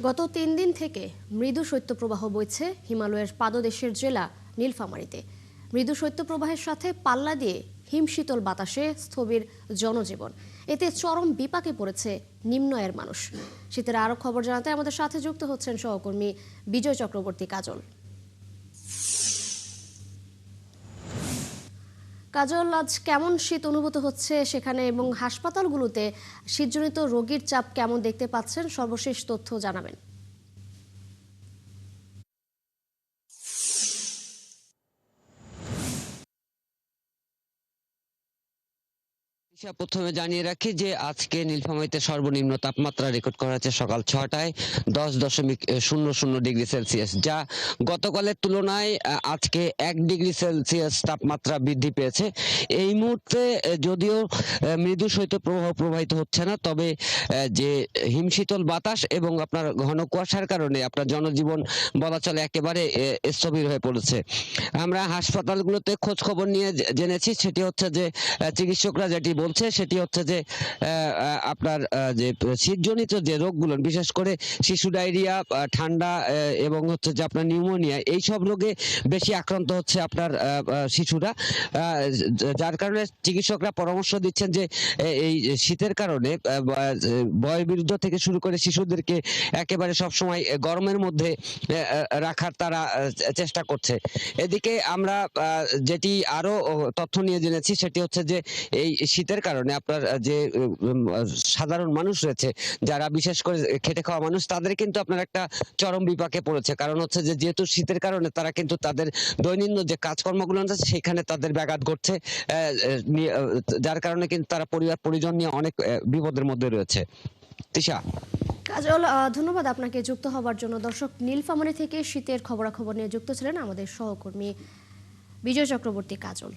গত ৩ দিন থেকে মৃদু শৈত্যপ্রবাহ বইছে হিমালয়ের পাদদেশের জেলা নীলফামারীতে। মৃদু শৈত্যপ্রবাহের সাথে পাল্লা দিয়ে হিমশীতল বাতাসে স্থবির জনজীবন। এতে চরম বিপাকে পড়েছে নিম্ন আয়ের মানুষ। শীতের আরো খবর জানাতে আমাদের সাথে যুক্ত হচ্ছেন সহকর্মী বিজয় চক্রবর্তী কাজল। কাজল, আজ কেমন শীত অনুভূত হচ্ছে সেখানে এবং হাসপাতালগুলোতে শীতজনিত রোগীর চাপ কেমন দেখতে পাচ্ছেন, সর্বশেষ তথ্য জানাবেন। প্রথমে জানিয়ে রাখি যে আজকে নীলফামারীতে সর্বনিম্ন তাপমাত্রা রেকর্ড করা হয়েছে সকাল 6টায় 10.00 ডিগ্রি সেলসিয়াস, যা গতকালের তুলনায় আজকে 1 ডিগ্রি সেলসিয়াস তাপমাত্রা বৃদ্ধি পেয়েছে। এই মুহূর্তে যদিও মৃদু শৈত্যপ্রবাহ প্রবাহিত হচ্ছে না, তবে যে হিমশীতল বাতাস এবং আপনার ঘন কুয়াশার কারণে আপনার জনজীবন বলা চলে একেবারে স্থবির হয়ে পড়েছে। আমরা হাসপাতালগুলোতে খোঁজ খবর নিয়ে জেনেছি, সেটি হচ্ছে যে চিকিৎসকরা যেটি বলছে সেটি হচ্ছে যে আপনার যে শীতজনিত যে রোগগুলো, বিশেষ করে শিশু ডায়রিয়া, ঠান্ডা এবং হচ্ছে যে আপনার নিউমোনিয়া, এই সব রোগে বেশি আক্রান্ত হচ্ছে আপনার শিশুরা। যার কারণে চিকিৎসকরা পরামর্শ দিচ্ছেন যে এই শীতের কারণে বয়োবৃদ্ধ থেকে শুরু করে শিশুদেরকে একেবারে সবসময় গরমের মধ্যে রাখার তারা চেষ্টা করছে। এদিকে আমরা যেটি আরো তথ্য নিয়ে জেনেছি সেটি হচ্ছে যে এই শীতের কারণে আপনার যে সাধারণ মানুষ রয়েছে, যারা বিশেষ করে খেটে খাওয়া মানুষ, তাদের কিন্তু আপনার একটা চরম বিপাকে পড়েছে। কারণ হচ্ছে যে যেহেতু শীতের কারণে তারা কিন্তু তাদের দৈনন্দিন যে কাজকর্মগুলো আছে সেখানে তাদের ব্যাঘাত ঘটছে, যার কারণে কিন্তু তারা পরিবার পরিজন নিয়ে অনেক বিপদের মধ্যে রয়েছে। তিশা। কাজল, ধন্যবাদ আপনাকে যুক্ত হওয়ার জন্য। দর্শক, নীলফামারী থেকে শীতের খবরাখবর নিয়ে যুক্ত ছিলেন আমাদের সহকর্মী বিজয় চক্রবর্তী কাজল।